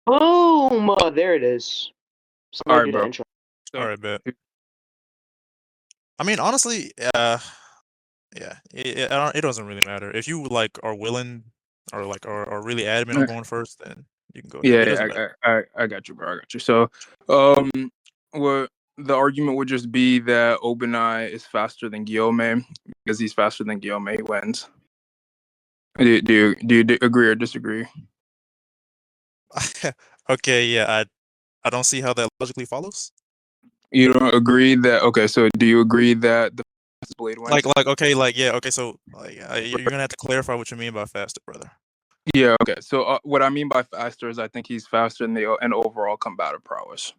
Boom! There it is. All Somebody right, do the bro. intro. All So, right, bet. I mean, honestly, yeah, it doesn't really matter if you like are willing or like are really adamant on going first. Then you can go ahead. yeah, It doesn't matter. I got you, bro. I got you. So, um, what the argument would just be that Obanai is faster than Guillaume because he's faster than Guillaume, he wins. Do you agree or disagree? Okay, yeah, I don't see how that logically follows. You don't agree that? Okay, so do you agree that the fastest blade wins? Okay, yeah, okay. So you're gonna have to clarify what you mean by faster, brother. Yeah. Okay. So what I mean by faster is I think he's faster in the in overall combative prowess.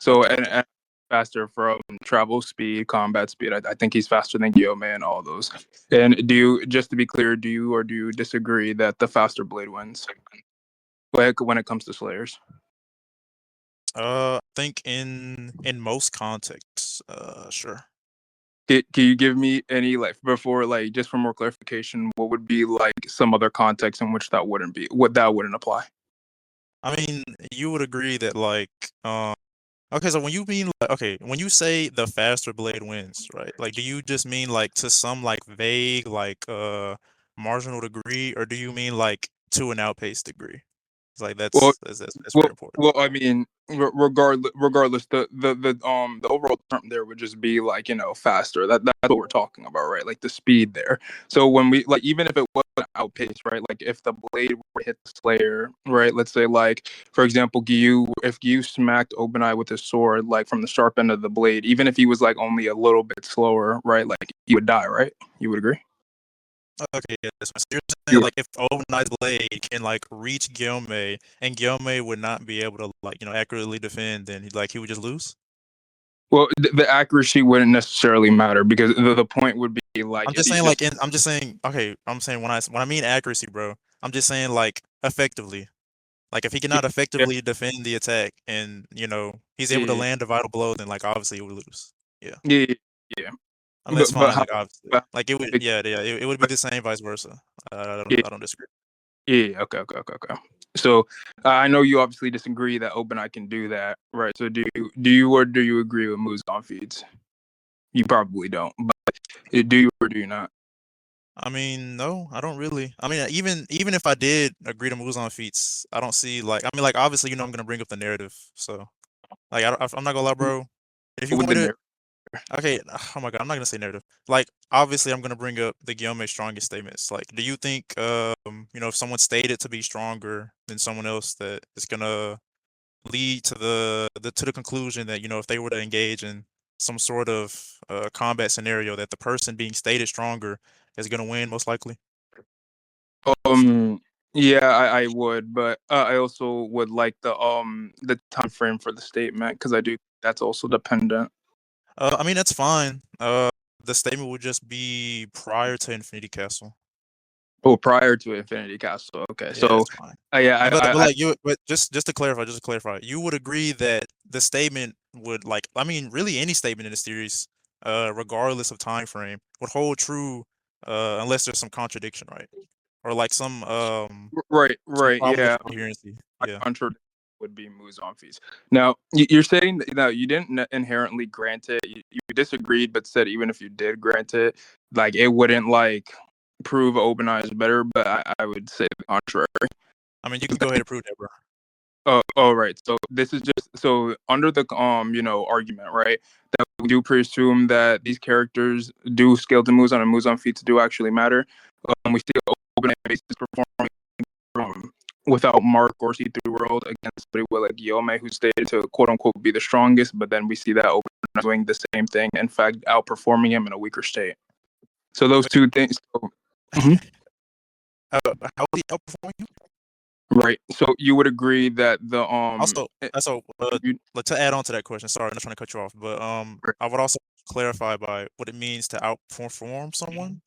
So Okay. and faster from travel speed, combat speed. I think he's faster than Guillaume and all those. And do you, just to be clear, do you disagree that the faster blade wins? Like when it comes to Slayers. I think in most contexts, sure. Can you give me any, like, before, like, just for more clarification, what would be like some other context in which that wouldn't be, what that wouldn't apply? I mean, you would agree that okay, so when you mean like, okay, when you say the faster blade wins, right? Like, do you just mean like to some like vague like marginal degree, or do you mean like to an outpaced degree? It's like Well, that's well, very important. well. I mean, regardless, the overall term there would just be like, faster. That's what we're talking about, right? Like the speed there. So when we, like, even if it wasn't outpaced, right? Like if the blade were to hit the Slayer, right? Let's say, like, for example, if Gyu smacked Obanai with his sword, like from the sharp end of the blade, even if he was like only a little bit slower, right? Like he would die, right? You would agree? Okay, yes. So you're saying Yeah. like if Overnight Blade can like reach Guillaume and Guillaume would not be able to like accurately defend, then he would just lose. Well, the accuracy wouldn't necessarily matter because the point would be like I'm if just he's saying just like I'm just saying okay. I'm saying when I mean accuracy, bro, I'm just saying like effectively. Like if he yeah, cannot effectively defend the attack and he's able to yeah, land a vital blow, then like obviously he would lose. Yeah. yeah, yeah. I mean that's But fine. how? Like obviously, But, like it would yeah it would be the same vice versa. yeah, I don't disagree. yeah. Okay. So I know you obviously disagree that OpenEye can do that, right? So do you agree with Muzan feeds? You probably don't, but do you or do you not? I mean, no, I don't really. I mean, even if I did agree to Muzan feats, I don't see like I mean, like obviously, I'm gonna bring up the narrative. So like I'm not gonna lie, bro. If you With want me the to, narrative, okay, oh my God, I'm not gonna say narrative. Like obviously, I'm gonna bring up the Guillaume's strongest statements. Like, do you think if someone stated to be stronger than someone else, that it's gonna lead to the conclusion that if they were to engage in some sort of combat scenario, that the person being stated stronger is gonna win most likely? um, yeah, I would, but I also would like the time frame for the statement because I do that's also dependent. I mean, that's fine. The statement would just be prior to Infinity Castle. Oh, prior to Infinity Castle. Okay, Yeah, so that's fine. yeah, But like but just to clarify, you would agree that the statement would like, I mean, really any statement in the series, regardless of time frame, would hold true, unless there's some contradiction, right? Or like some right, problem with yeah. coherency. My Yeah. contradiction would be Muzan fees. Now, you're saying that you didn't inherently grant it. You disagreed, but said even if you did grant it, like it wouldn't like prove OpenEye is better. But I would say the contrary. I mean, you can go ahead and prove that, bro. Oh, right. So this is just so under the argument, right? That we do presume that these characters do scale to Muzan and Muzan feats do actually matter. We see OpenEye basis performing without Mark or See Through World against somebody like Guillaume, who stated to quote unquote be the strongest, but then we see that Open doing the same thing, in fact, outperforming him in a weaker state. So those Wait, two things. Mhm. how is he outperforming you? Right. So you would agree that the Also, you, like, to add on to that question, sorry, I'm not trying to cut you off, but I would also clarify by what it means to outperform someone.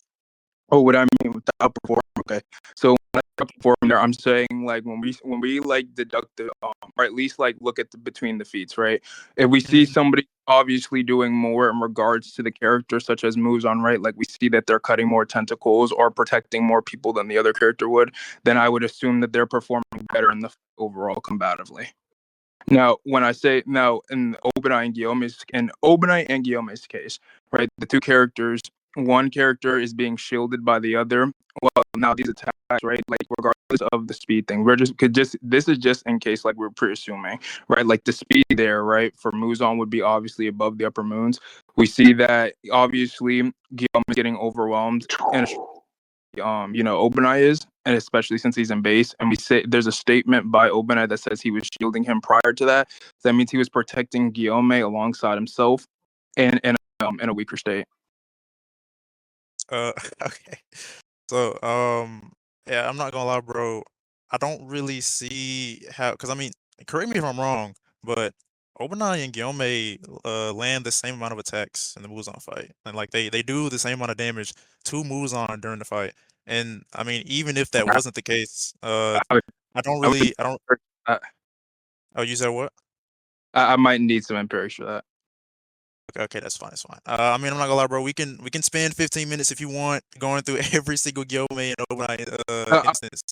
oh, what I mean with the outperform. Okay. So when I performing there, I'm saying like when we like deduct the or at least like look at between the feats, right? If we see somebody obviously doing more in regards to the character, such as Muzan, right? Like we see that they're cutting more tentacles or protecting more people than the other character would, then I would assume that they're performing better in the overall combatively. Now, when I say now in Obanai and Guillaume's case, right, the two characters, one character is being shielded by the other. Well, now these attacks, right, like regardless of the speed thing, we're just this is just in case, like we're pre-assuming, right, like the speed there, right, for Muzan would be obviously above the upper moons. We see that obviously Guillaume is getting overwhelmed and Obanai is, and especially since he's in base. And we say there's a statement by Obanai that says he was shielding him prior to that. So that means he was protecting Guillaume alongside himself and in a weaker state. Okay. So, yeah, I'm not gonna lie, bro. I don't really see how, because I mean, correct me if I'm wrong, but Obanai and Guillaume land the same amount of attacks in the Muzan fight, and like they do the same amount of damage to Muzan during the fight. And I mean, even if that wasn't the case, I would, I don't. I, Oh, you said what? I might need some empirics for that. Okay, that's fine. That's fine. I mean, I'm not gonna lie, bro. We can spend 15 minutes if you want going through every single Guillaume and Obanai instance.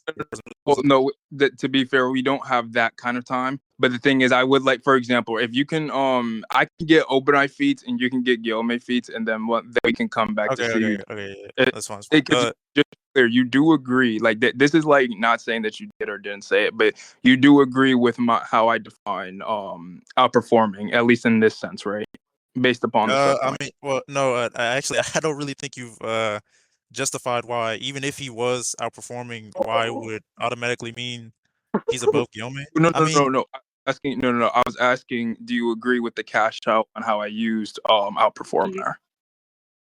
Well, no, to be fair, we don't have that kind of time. But the thing is, I would like, for example, if you can, I can get Obanai feats and you can get Guillaume feats, and then then we can come back to see. Okay, yeah, It, that's fine. That's fine. just clear, you do agree, like this is like not saying that you did or didn't say it, but you do agree with how I define outperforming, at least in this sense, right? Based upon the set I point. mean, well, no, I actually I don't really think you've justified why, even if he was outperforming, why it would automatically mean he's above Guillaume. No, I no, mean, no, no. Asking, no, no, no. I was asking, do you agree with the cash out on how I used outperform there?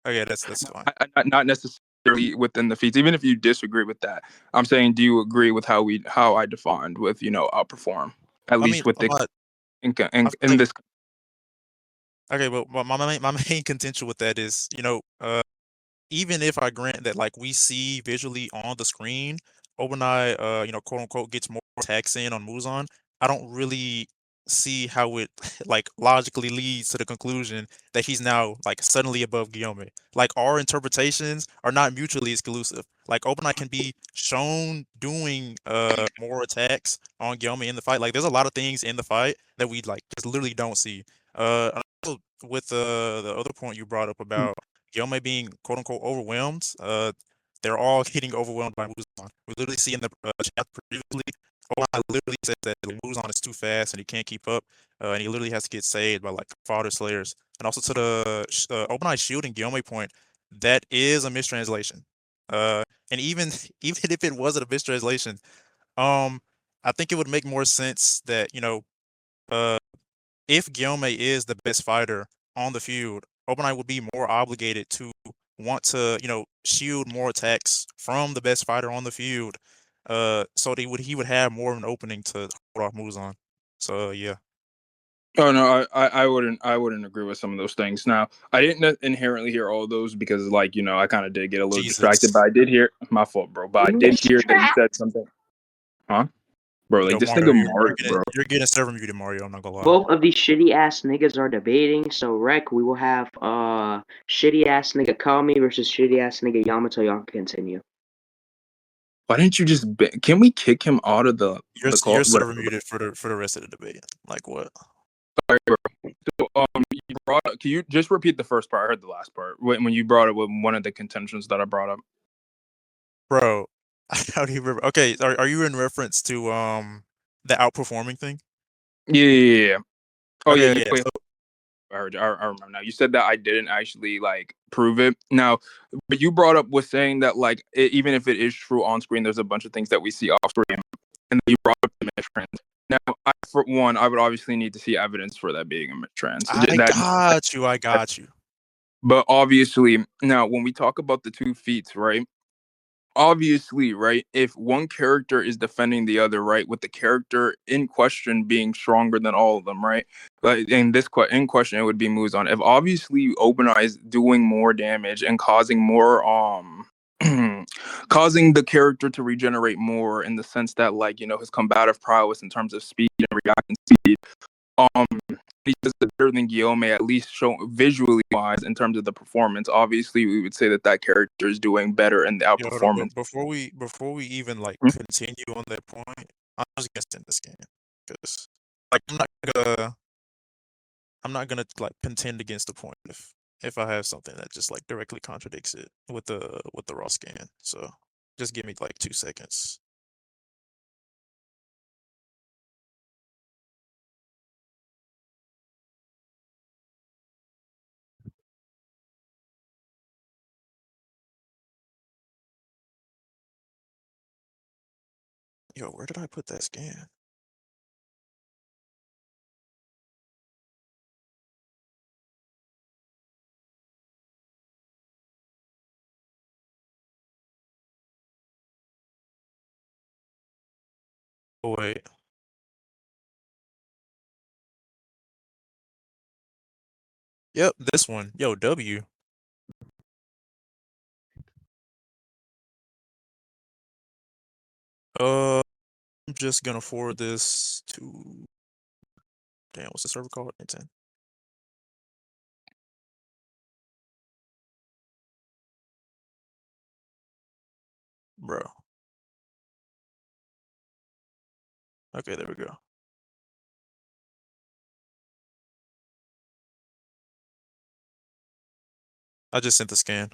okay, that's fine. Not necessarily within the feeds. Even if you disagree with that, I'm saying, do you agree with how I defined with outperform, at I least mean, with the I feel in like this. okay, but my main contention with that is, even if I grant that, like, we see visually on the screen, Obanai, quote unquote, gets more attacks in on Muzan, I don't really see how it like logically leads to the conclusion that he's now like suddenly above Guillaume. Like our interpretations are not mutually exclusive. Like Obanai can be shown doing more attacks on Guillaume in the fight. Like there's a lot of things in the fight that we like just literally don't see. And also with the other point you brought up about Guillaume being quote unquote overwhelmed, they're all getting overwhelmed by Muzan. We literally see in the chat previously, Obanai literally says that Muzan is too fast and he can't keep up, and he literally has to get saved by like fodder slayers. And also to the Obanai shielding Guillaume point, that is a mistranslation. And even even if it wasn't a mistranslation, I think it would make more sense that uh, if Guillaume is the best fighter on the field, Obanai would be more obligated to want to, shield more attacks from the best fighter on the field. So he would have more of an opening to hold off Muzan. So yeah. Oh no, I wouldn't agree with some of those things. Now, I didn't inherently hear all those because, like, I kind of did get a little distracted, Jesus. but I did hear my fault, bro. But I did hear that you said something, huh, bro? Like Yo, this Mario, nigga you're Mario, getting bro. you're getting server muted, Mario. I'm not gonna lie. Both of these shitty ass niggas are debating. So Rec, we will have shitty ass nigga Kami versus shitty ass nigga Yamato. Y'all can continue. Why didn't you just? Can we kick him out of the call? You're server Whatever. muted for the rest of the debate. Like what? Sorry, bro. So, you brought up, can you just repeat the first part? I heard the last part when you brought up with one of the contentions that I brought up. Bro, how do you remember? Okay, are you in reference to the outperforming thing? Yeah. Oh yeah. Okay, yeah. Wait, I heard you. I remember now. You said that I didn't actually like prove it. Now, but you brought up was saying that like even if it is true on screen, there's a bunch of things that we see off screen, and then you brought up the mistrans. Now, for one, I would obviously need to see evidence for that being a mistrans. I got you. But obviously, now when we talk about the two feats, right? Obviously, right, if one character is defending the other, right, with the character in question being stronger than all of them, right, like in in question it would be Muzan. If obviously Obanai is doing more damage and causing more causing the character to regenerate more in the sense that, like, you know, his combative prowess in terms of speed and reaction speed, he does it better than Guillaume, at least show visually wise in terms of the performance. Obviously, we would say that that character is doing better in the Yo, hold up, outperformance. before we even like Mhm. continue on that point, I'm just gonna send this game because like I'm not gonna like contend against the point if I have something that just like directly contradicts it with the raw scan. So just give me like 2 seconds. Yo, where did I put that scan? Oh wait. Yep, this one. Yo, W. I'm just gonna forward this to damn, what's the server called? Enten. Bro. Okay, there we go. I just sent the scan.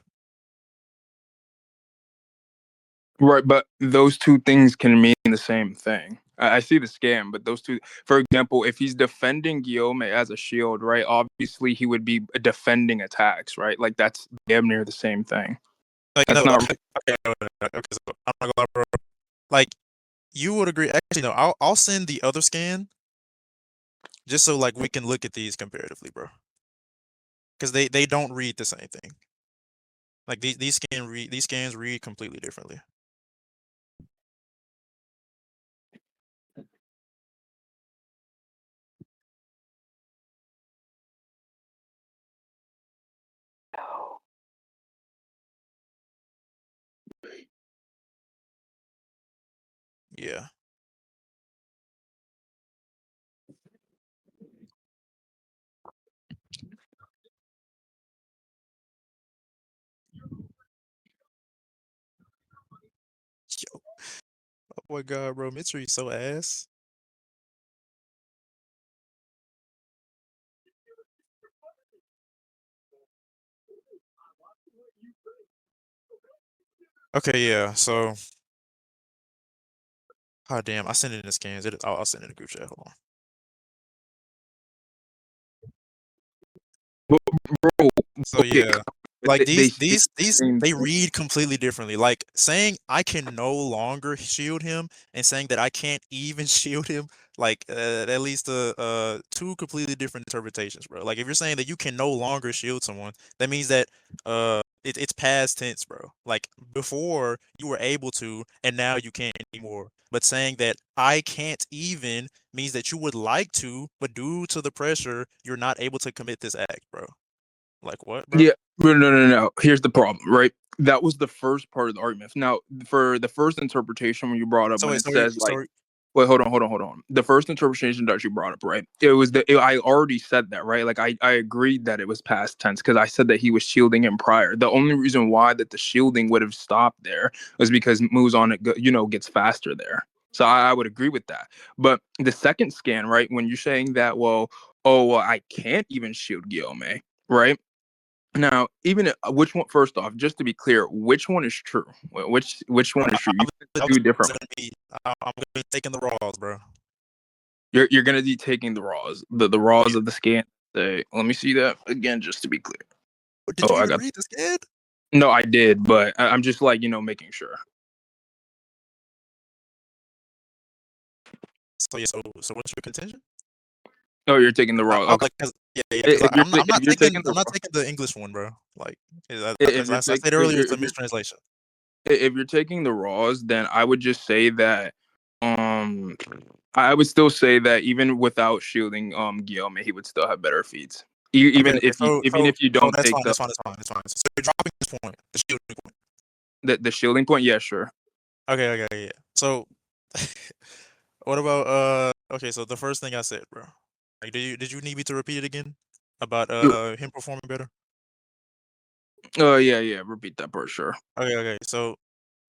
Right, but those two things can mean the same thing. I see the scam, but those two, for example, if he's defending Guillaume as a shield, right, obviously he would be defending attacks, right? Like that's damn near the same thing. Like That's no, not. okay, so I'm not gonna lie, bro. Like you would agree. Actually, no, I'll send the other scan just so like we can look at these comparatively, bro. Because they don't read the same thing. Like these scans read completely differently. Yeah. Yo, oh my god, bro, Mitsui's so ass. Okay, yeah. So, oh damn, I sent it in the scans. I'll send it in the group chat. Hold on. Bro, So okay, yeah, like they say the same they thing. read completely differently. Like saying I can no longer shield him and saying that I can't even shield him, like at least two completely different interpretations, bro. Like if you're saying that you can no longer shield someone, that means that it's past tense, bro. Like before you were able to and now you can't anymore. But saying that I can't even means that you would like to, but due to the pressure, you're not able to commit this act, bro. Like what, bro? Yeah, no. Here's the problem, right? That was the first part of the argument. Now, for the first interpretation, when you brought up So when wait, it says like, so wait, hold on. The first interpretation that you brought up, right? It was I already said that, right? Like I agreed that it was past tense because I said that he was shielding him prior. The only reason why that the shielding would have stopped there was because Muzan, gets faster there. So I would agree with that. But the second scan, right? When you're saying that, well, I can't even shield Guillaume, right? Now, even which one? First off, just to be clear, which one is true? Which one is true? You said the two different. I'm gonna be taking the raws, bro. You're gonna be taking the raws, the raws of the scan. Let me see that again, just to be clear. Did Oh, you I even got. read this kid? No, I did, but I'm just like making sure. So yeah, so what's your contention? Oh, you're taking the raw. I Okay. like, cause yeah, because If you're I'm if not you're taking the I'm not raw, taking the English one, bro. Like, if as you're I taking said earlier, it's a mistranslation. if you're taking the raws, then I would just say that um I would still say that even without shielding Guillaume, he would still have better feats. Okay, Even okay, if you so don't that's take fine, the that's fine. So you're dropping this point, the shielding point. The shielding point, yeah, sure. Okay, yeah. So, what about Okay, so the first thing I said, bro. Like, did you need me to repeat it again about him performing better? Yeah, repeat that part, sure. Okay. So,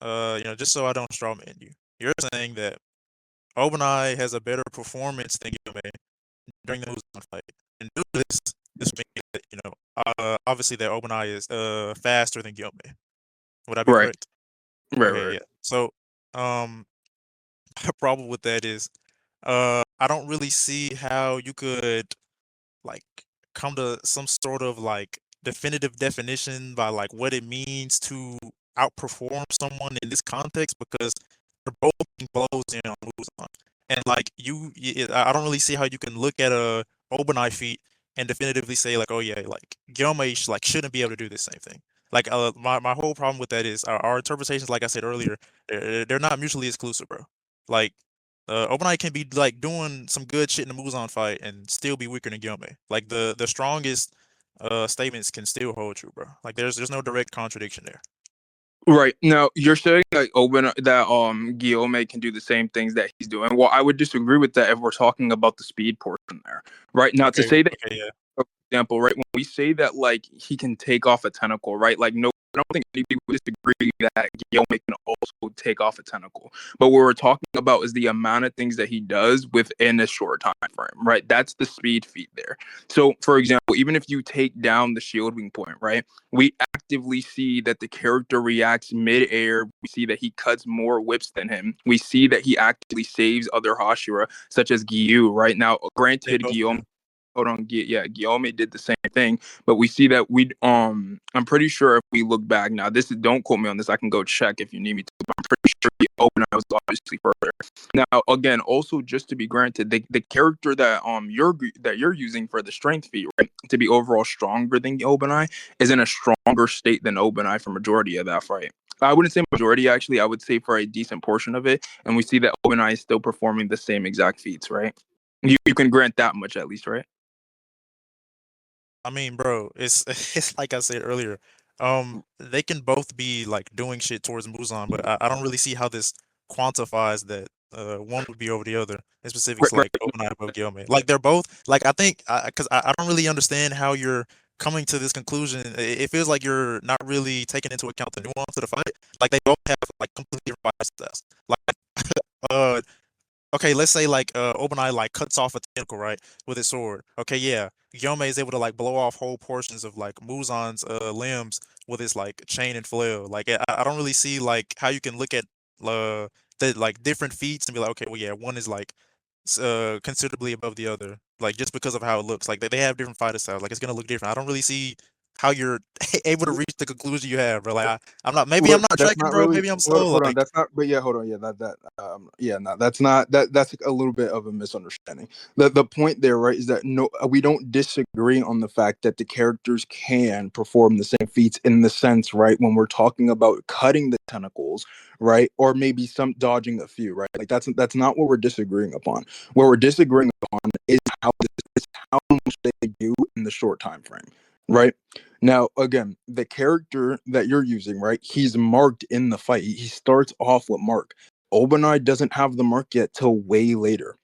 just so I don't strawman you, you're saying that Obanai has a better performance than Gilme during the Muzan fight, and due to this would mean that obviously that Obanai is faster than Gilme. Would I be Right, correct? Okay, right. yeah. So, um, my problem with that is, I don't really see how you could like come to some sort of like definitive definition by like what it means to outperform someone in this context because they're both getting blows in on Muzan. And like I don't really see how you can look at a Obanai feat and definitively say like, oh yeah, like Gyomei like shouldn't be able to do the same thing. Like my whole problem with that is our interpretations, like I said earlier, they're not mutually exclusive, bro. Like Obanai can be like doing some good shit in the Muzan fight and still be weaker than Gyomei. Like the strongest statements can still hold true, bro. Like there's no direct contradiction there. Right. Now you're saying that Guillaume can do the same things that he's doing. Well, I would disagree with that if we're talking about the speed portion there. Right. Now to Okay, say that, okay, yeah. for example, right, when we say that like he can take off a tentacle, right? Like no, I don't think anybody would disagree that Guillaume can also take off a tentacle. But what we're talking about is the amount of things that he does within a short time frame, right? That's the speed feat there. So for example, even if you take down the shielding point, right? We actively see that the character reacts mid-air. We see that he cuts more whips than him. We see that he actively saves other Hashira, such as Gyu. Right now, They granted, both Guillaume. do. Hold on, Guillaume did the same thing, but we see that I'm pretty sure if we look back now, this is don't quote me on this. I can go check if you need me to. But I'm pretty sure Guillaume was obviously further. Now, again, also just to be granted, the character that you're using for the strength feat, right, to be overall stronger than Obanai, is in a stronger state than Obanai for majority of that fight. I wouldn't say majority, actually. I would say for a decent portion of it, and we see that Obanai is still performing the same exact feats, right? You can grant that much at least, right? I mean, bro, it's it's like I said earlier. They can both be like doing shit towards Muzan, but I don't really see how this quantifies that one would be over the other. In specifics, Right, right. like Obanai above Gyome. Like they're both like I think because I don't really understand how you're coming to this conclusion. It feels like you're not really taking into account the nuance of the fight. Like they both have like completely different fight styles. Like uh okay, let's say like Obanai like cuts off a tentacle, right, with his sword. Okay, yeah. Gyome is able to like blow off whole portions of like Muzan's limbs with his like chain and flail. Like I don't really see like how you can look at the like different feats and be like, okay, well yeah, one is like considerably above the other. Like just because of how it looks. Like they have different fighter styles. Like it's gonna look different. I don't really see how you're able to reach the conclusion you have, bro. Like I'm not maybe I'm Well, not that's tracking, not bro. really. Maybe I'm slow. Hold on, Like that's not. But yeah, hold on. Yeah, yeah, no, that's not. That's a little bit of a misunderstanding. The point there, right, is that no, we don't disagree on the fact that the characters can perform the same feats in the sense, right, when we're talking about cutting the tentacles, right, or maybe some dodging a few, right. Like that's not what we're disagreeing upon. What we're disagreeing upon is how much they do in the short time frame, right. Now, again, the character that you're using, right? He's marked in the fight. He starts off with mark. Obanai doesn't have the mark yet till way later,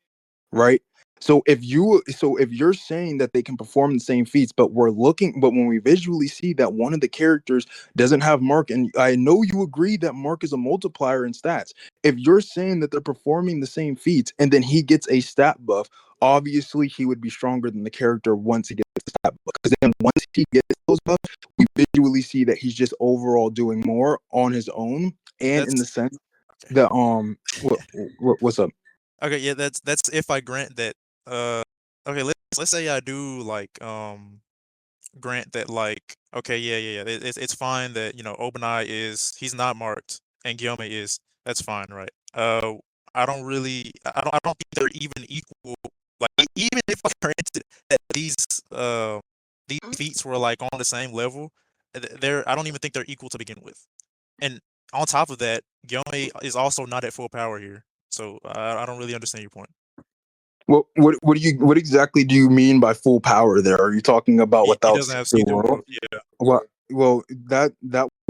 right? So if you're saying that they can perform the same feats, but when we visually see that one of the characters doesn't have mark, and I know you agree that mark is a multiplier in stats. If you're saying that they're performing the same feats and then he gets a stat buff, obviously he would be stronger than the character once he gets the stat buff. Because then once he gets those buffs, we visually see that he's just overall doing more on his own, and in the that's sense okay. that what's up? Okay, yeah, that's if I grant that. Okay, let's say I do like grant that like okay, yeah. It's fine that Obanai he's not marked and Guillaume is. That's fine, right? I don't think they're even equal. Like even if I granted that these feats were like on the same level, they're I don't even think they're equal to begin with. And on top of that, Guillaume is also not at full power here. So I don't really understand your point. What exactly do you mean by full power there? Are you talking about He without doesn't have sector see through world? mode. Yeah. Well, that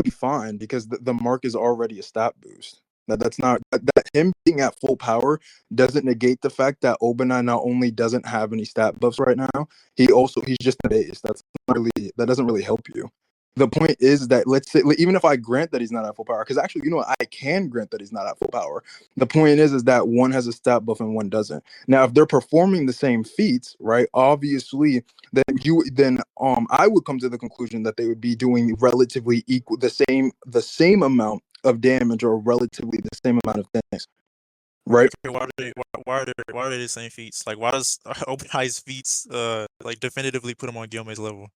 be fine because the mark is already a stat boost. That's not that him being at full power doesn't negate the fact that Obanai not only doesn't have any stat buffs right now, he's just a base. That doesn't really help you. The point is that let's say even if I grant that he's not at full power, because actually, you know what, I can grant that he's not at full power. The point is that one has a stat buff and one doesn't. Now, if they're performing the same feats, right? Obviously, then I would come to the conclusion that they would be doing relatively equal the same amount of damage or relatively the same amount of things, right? Okay, why are they the same feats? Like, why does OpenEye's feats like definitively put him on Gilmay's level?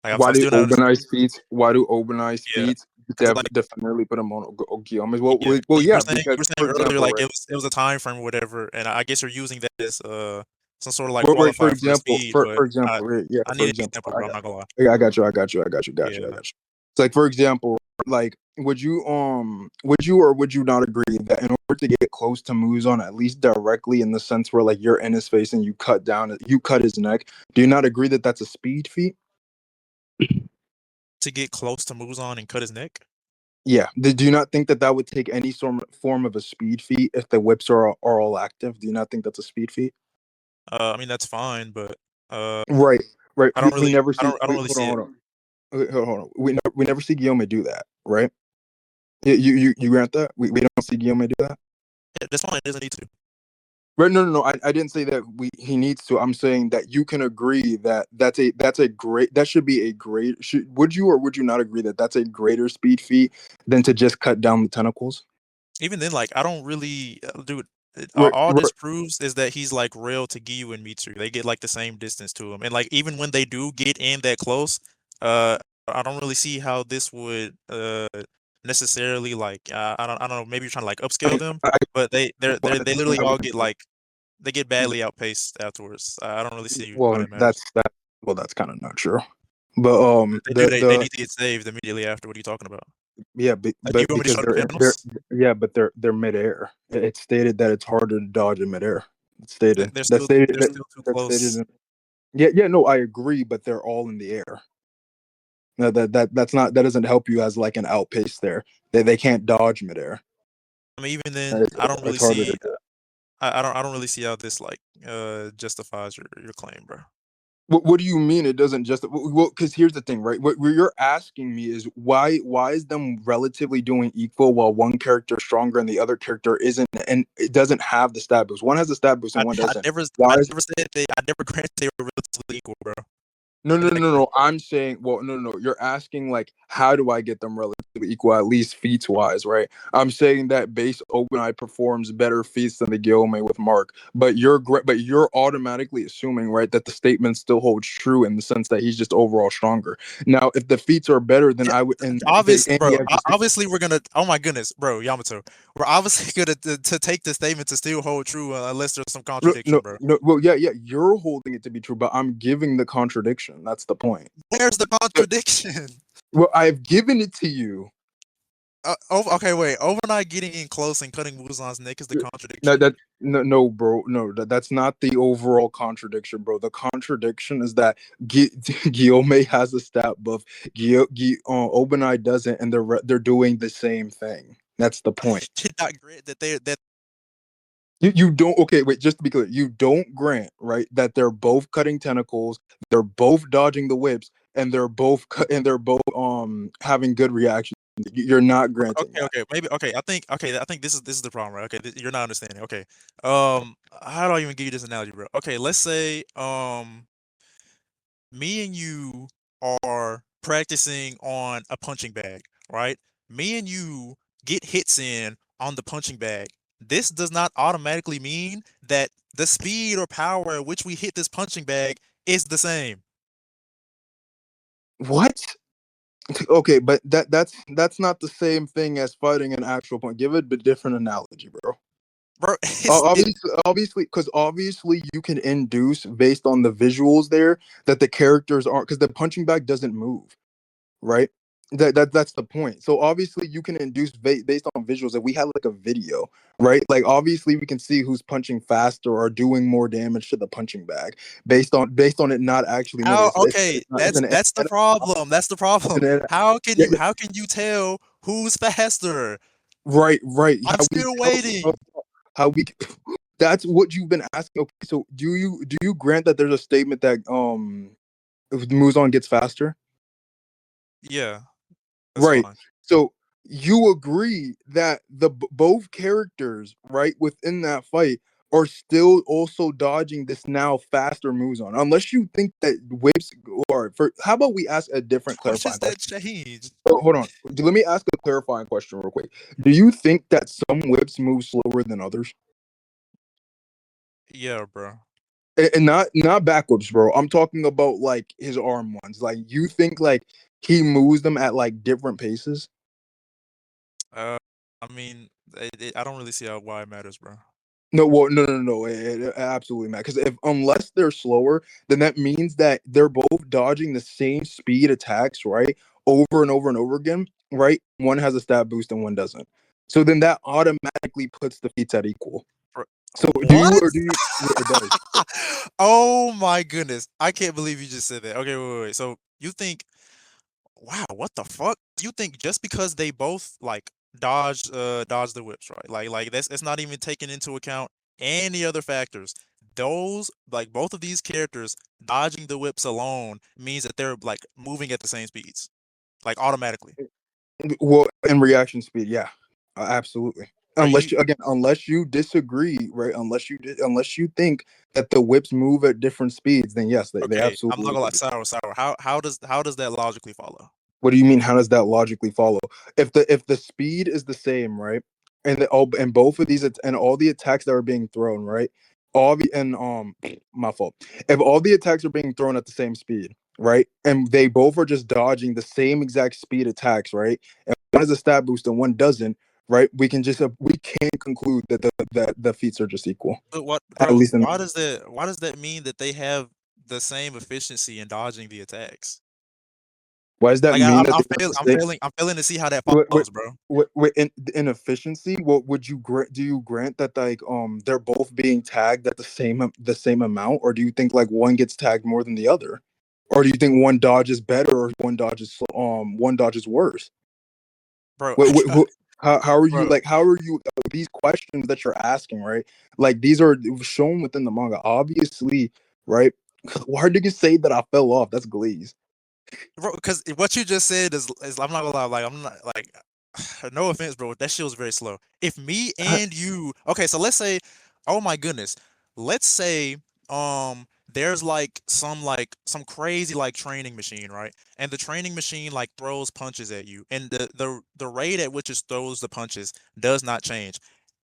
Like, I'm still not understanding. Why do Obanai's Yeah, feats because like definitely put him on Guillaume's? yeah, Well, you were yeah, saying because for earlier example, like right? it was a time frame or whatever, and I guess you're using that as some sort of like Right, for qualifier for the example, speed, for but for example, right, yeah, I for need an example, example, bro. I'm not gonna lie. I got you. Yeah, It's like, for example, like, would you not agree that in order to get close to Muzan, at least directly in the sense where like you're in his face and you cut his neck, do you not agree that that's a speed feat? to get close to Muzan and cut his neck. Yeah. Do you not think that that would take any form of a speed feat if the whips are all active? Do you not think that's a speed feat? I mean that's fine, but uh, Right, right. I don't We really, never I see. don't, I don't Wait, really hold on, see it. hold on. Okay, hold on. We never see Guillaume do that, right? You grant that? We don't see Guillaume do that? Yeah, that's fine. It doesn't need to. Right? No. I didn't say that he needs to. I'm saying that you can agree that that should be a great. Would you or would you not agree that that's a greater speed feat than to just cut down the tentacles? Even then, like I don't really, dude. Right, All right. this proves is that he's like real to Giyu and Mitsu. They get like the same distance to him, and like even when they do get in that close, I don't really see how this would necessarily like I don't know. Maybe you're trying to like I upscale mean, them, I, but they literally I all wouldn't get like they get badly outpaced afterwards. I don't really see how well, that matters. that's kind of not true. But They do. They need to get saved immediately after. What are you talking about? yeah, Do you but want me to because show the they're panels? yeah, but they're midair. It's stated that it's harder to dodge in midair. It's stated They're that's still stated they're still too that's stated. close. Yeah. No, I agree, but they're all in the air. No, that's not that doesn't help you as like an outpace there. They can't dodge midair. I mean, even then, I don't really It's harder to see. do. I don't really see how this like justifies your claim, bro. What do you mean it doesn't just well? Because here's the thing, right? What you're asking me is why is them relatively doing equal while one character is stronger and the other character isn't, and it doesn't have the stat boost. One has the stat boost and one doesn't. I Why is never said I never granted they were relatively equal, bro. no? I'm saying, well, no. You're asking like, how do I get them relatively equal, at least feats wise, right? I'm saying that base open eye performs better feats than the Guillaume with Mark, but you're automatically assuming, right, that the statement still holds true in the sense that he's just overall stronger. Now, if the feats are better, then Yeah, I would, and obviously, he bro. has the Obviously, we're gonna. Oh my goodness, bro, Yamato. We're obviously gonna to take the statement to still hold true unless there's some contradiction, bro. no. Well, yeah. You're holding it to be true, but I'm giving the contradiction. That's the point. Where's the contradiction? Well, I've given it to you. Okay, wait. Overnight getting in close and cutting Muzan's neck is the No, contradiction. no, bro. No, that's not the overall contradiction, bro. The contradiction is that Guillaume has a stat buff, Obanai doesn't, and they're doing the same thing. That's the point. Did not grant that they that You don't, okay, wait, just to be clear, you don't grant, right, that they're both cutting tentacles, they're both dodging the whips, and they're both having good reactions. You're not granting that. Maybe I think this is the problem, right? Okay, you're not understanding. Okay. How do I even give you this analogy, bro? Okay, let's say me and you are practicing on a punching bag, right? Me and you get hits in on the punching bag. This does not automatically mean that the speed or power at which we hit this punching bag is the same. What? Okay, but that's not the same thing as fighting an actual point. Give it a different analogy, bro. Bro, it's Because obviously you can induce based on the visuals there that the characters aren't, because the punching bag doesn't move, right? That's the point. So obviously you can induce based on visuals. If we had like a video, right? Like obviously we can see who's punching faster or doing more damage to the punching bag based on it not actually moving. How okay, that's the problem. That's the problem. Yeah, How can you tell who's faster? right. I'm still waiting. How we that's what you've been asking. Okay, so do you grant that there's a statement that if Muzan gets faster? Yeah, that's Right. fine. So you agree that both characters, right, within that fight are still also dodging this now faster moves on, unless you think that whips or for how about we ask a different What does clarifying that question? change? Hold on. Let me ask a clarifying question real quick. Do you think that some whips move slower than others? Yeah, bro. And not backwards, bro. I'm talking about like his arm ones. Like you think like he moves them at like different paces? Uh, I mean, I don't really see how why it matters, bro. No, well, no. It absolutely matters because if unless they're slower, then that means that they're both dodging the same speed attacks, right? Over and over and over again, right? One has a stat boost and one doesn't. So then that automatically puts the feats at equal. Bro, So do you what? or do you? Yeah, it does. Oh my goodness. I can't believe you just said that. Okay, wait. So you think wow, what the fuck? You think just because they both like dodge the whips, right? Like that's it's not even taking into account any other factors. Those like both of these characters dodging the whips alone means that they're like moving at the same speeds. Like automatically. Well, in reaction speed, yeah, absolutely. Are you Unless you disagree, right? Unless you think that the whips move at different speeds, then yes, they okay, I'm not absolutely gonna lie, do. sour. How does that logically follow? What do you mean? How does that logically follow? If the speed is the same, right, and both of these and all the attacks that are being thrown, right, all the and my fault. If all the attacks are being thrown at the same speed, right, and they both are just dodging the same exact speed attacks, right, and one has a stat boost and one doesn't, right, we can conclude that the feats are just equal, But what at bro, least in why does that mean that they have the same efficiency in dodging the attacks? why does that Like mean that they have the I'm failing to see how that Wait, wait, follows, bro. in efficiency, what would you grant? Do you grant that like they're both being tagged at the same amount, or do you think like one gets tagged more than the other, or do you think one dodges better or one dodges worse? Bro, How are you bro, like how are you these questions that you're asking, right? Like these are shown within the manga, obviously, right? Why did you say that I fell off? That's Glaze. bro, because what you just said is I'm not gonna lie, like I'm not like no offense, bro. That shit was very slow. If me and you, okay, so let's say, oh my goodness, let's say, there's like some crazy like training machine, right? And the training machine like throws punches at you, and the rate at which it throws the punches does not change.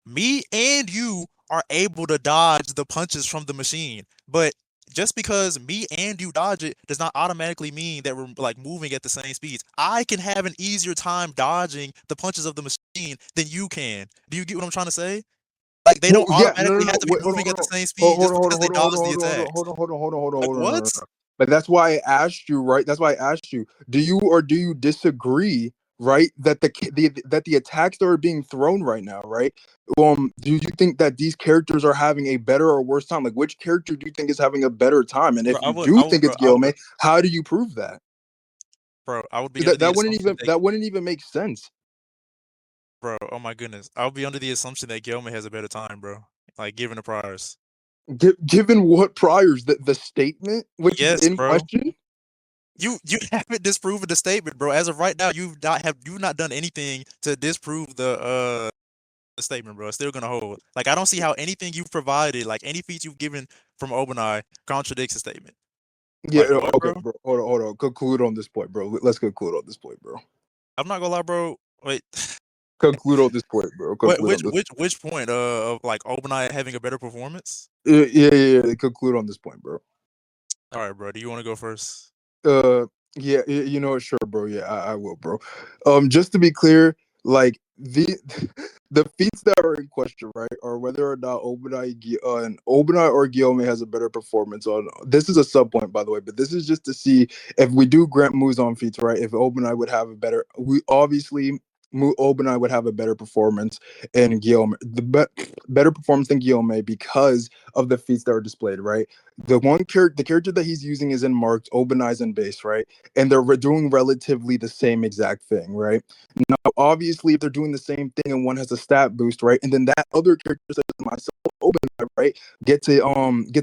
Me and you are able to dodge the punches from the machine, but just because me and you dodge it does not automatically mean that we're like moving at the same speeds. I can have an easier time dodging the punches of the machine than you can. Do you get what I'm trying to say? Like they Well, don't yeah, no, automatically have to be wait, hold on, moving at hold the on, same speed hold just on, hold because on, they hold on, hold dodge on, the hold on, attacks. hold on, hold on, hold on, hold on, Like hold on, no, no, what? no. But that's why I asked you, right? That's why I asked you, do you or do you disagree, right? That the attacks that are being thrown right now, right? Do you think that these characters are having a better or worse time? Like, which character do you think is having a better time? And Bro, if you do think it's I would, Guillaume, how do you prove that? bro, I would be under That the that wouldn't assumption even that, that wouldn't even make sense. bro, oh my goodness, I would be under the assumption that Gilman has a better time, bro. Like given the priors. Given what priors, the statement which is Yes, in bro. question. You haven't disproven the statement, bro. As of right now, you've not done anything to disprove the statement, bro. It's still gonna hold. Like I don't see how anything you've provided, like any feats you've given from Obanai, contradicts the statement. Yeah, Like what, okay, bro? bro. Hold on. Conclude on this point, bro. Let's conclude on this point, bro. I'm not gonna lie, bro. Wait, Conclude on this point, bro. what Conclude on this. which point of like Obanai having a better performance? Yeah. Conclude on this point, bro. All right, bro. Do you want to go first? Uh, yeah. You know what? Sure, bro. Yeah, I will, bro. Just to be clear, Like the feats that are in question, right, are whether or not Obinai or Guillaume has a better performance on. This is a sub point, by the way, but this is just to see if we do grant Muzan feats, right? If Obinai would have a better, we obviously Obinai would have a better performance in Guillaume, better performance than Guillaume because of the feats that are displayed, right? The character that he's using is in marked, Obinai's in base, right? And they're doing relatively the same exact thing, right? Now, obviously, if they're doing the same thing and one has a stat boost, right, and then that other character says myself, Obinai, right, gets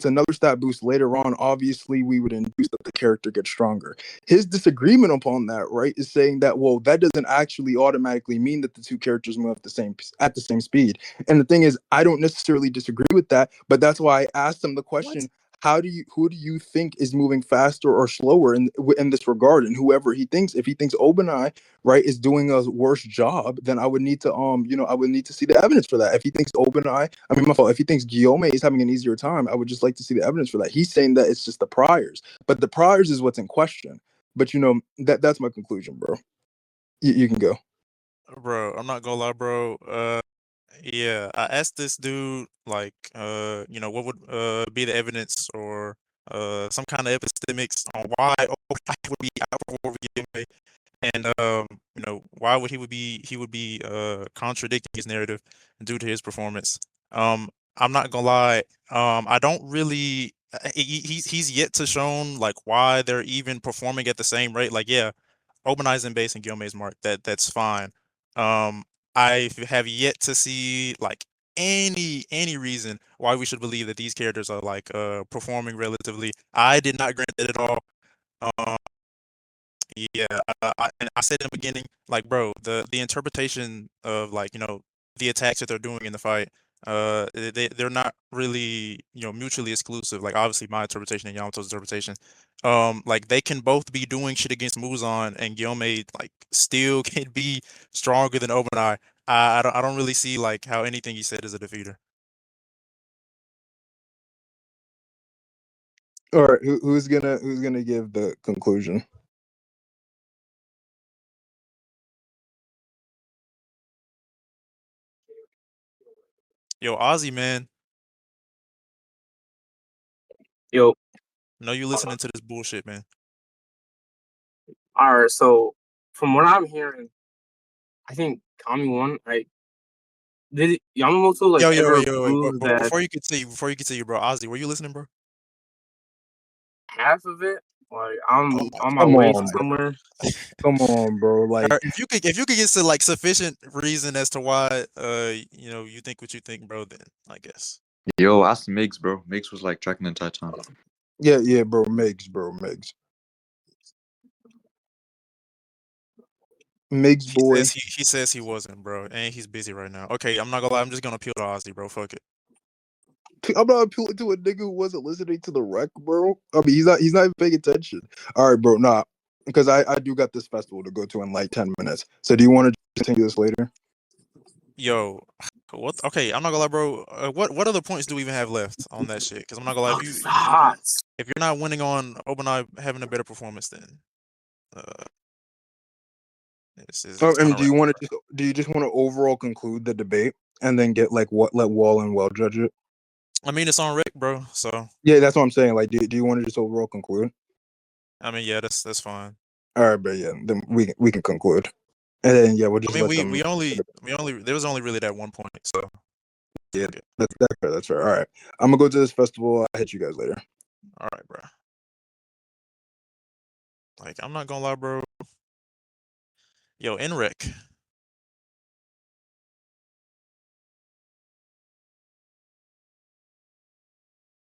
another stat boost later on, obviously we would induce that the character gets stronger. His disagreement upon that, right, is saying that well, that doesn't actually automatically mean that the two characters move at the same speed. And the thing is, I don't necessarily disagree with that, but that's why I asked him the question. Who do you think is moving faster or slower in this regard? And whoever he thinks, if he thinks Obinai, right, is doing a worse job, then I would need to I would need to see the evidence for that. If he thinks my fault, if he thinks Guillaume is having an easier time, I would just like to see the evidence for that. He's saying that it's just the priors, but the priors is what's in question. But that's my conclusion, bro. You can go. Bro, I'm not gonna lie, bro. Yeah, I asked this dude like, what would be the evidence or some kind of epistemics on why OpenAI would be outperforming Game, and why would he would be contradicting his narrative due to his performance. I'm not gonna lie. I don't really. He's yet to shown like why they're even performing at the same rate. Like, yeah, Obani's in base and Gilmay's mark. That's fine. Um, I have yet to see like any reason why we should believe that these characters are like performing relatively. I did not grant that at all. Um, yeah, and I said in the beginning, like, bro, the interpretation of like the attacks that they're doing in the fight, they're not really mutually exclusive. Like obviously my interpretation and Yamato's interpretation, like they can both be doing shit against Muzan and Gyomei like still can be stronger than Obanai. I don't really see like how anything he said is a defeater. All right, who's gonna give the conclusion? Yo, Ozzy, man, Yo, know you listening to this bullshit, man. all right. So from what I'm hearing, I think Kami won. Did Yamamoto Yo, yo, ever wait, yo, wait. prove But that before you continue, bro, Ozzy, were you listening, bro? half of it? Like Oh I'm my on my Come way on, bro. somewhere. Come on, bro. Like, if you could get to like sufficient reason as to why you think what you think, bro, then I guess. Yo, ask Migs, bro. Migs was like tracking the entire time. yeah, bro, Migs. Migs He boy. says he says he wasn't, bro, and he's busy right now. Okay, I'm not gonna lie, I'm just gonna appeal to Ozzy, bro. Fuck it. I'm not appealing to a nigga who wasn't listening to the rec, bro. I mean, he's not even paying attention. All right, bro, nah, because I do got this festival to go to in like 10 minutes. So do you want to continue this later? Yo, what? Okay, I'm not gonna lie, bro. What other points do we even have left on that shit? Because I'm not gonna lie, Fuck thoughts. if you're not winning on Obanai having a better performance, then uh, it's kind And of right. do you just want to overall conclude the debate and then get like let Wall and Well judge it? I mean, it's on Rick, bro. So Yeah, that's what I'm saying. Like, do you want to just overall conclude? I mean, yeah, that's fine. All right, but yeah, then we can conclude, and then yeah, we'll I just mean, let them. we only there was only really that one point, so Yeah, okay. that's fair. That's fair. All right, I'm gonna go to this festival. I'll hit you guys later. All right, bro. Like, I'm not gonna lie, bro. Yo, Enric,